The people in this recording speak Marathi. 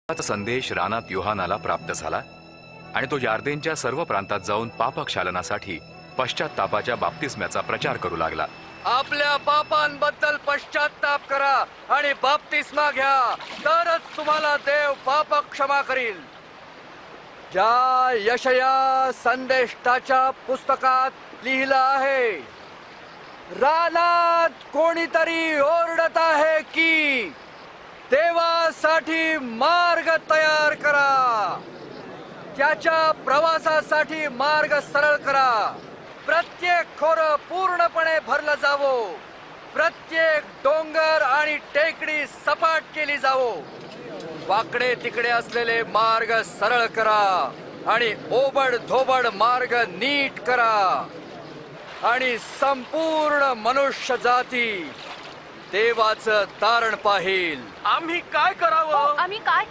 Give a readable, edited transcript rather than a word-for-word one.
त्याचा संदेश रानात योहानाला प्राप्त झाला आणि तो यार्देनच्या सर्व प्रांतात जाऊन पापक्षालनासाठी पश्चात्तापाच्या बाप्तिस्म्याचा प्रचार करू लागला। आपल्या पापांबद्दल पश्चात्ताप करा आणि बाप्तिस्मा घ्या, तरच तुम्हाला देव पाप क्षमा करील। ज्या यशया संदेष्टाच्या पुस्तकात लिहिलं आहे, रानात कोणीतरी ओरडत आहे की देवासाठी मार्ग तयार करा, त्याच्या प्रवासासाठी मार्ग सरळ करा। प्रत्येक खोरं पूर्णपणे भरलं जावो, प्रत्येक डोंगर आणि टेकडी सपाट केली जावो, वाकडे तिकडे असलेले मार्ग सरळ करा आणि ओबड धोबड मार्ग नीट करा आणि संपूर्ण मनुष्य जाती देवाचं तारण पाहिल। आम्ही काय करावं? आम्ही काय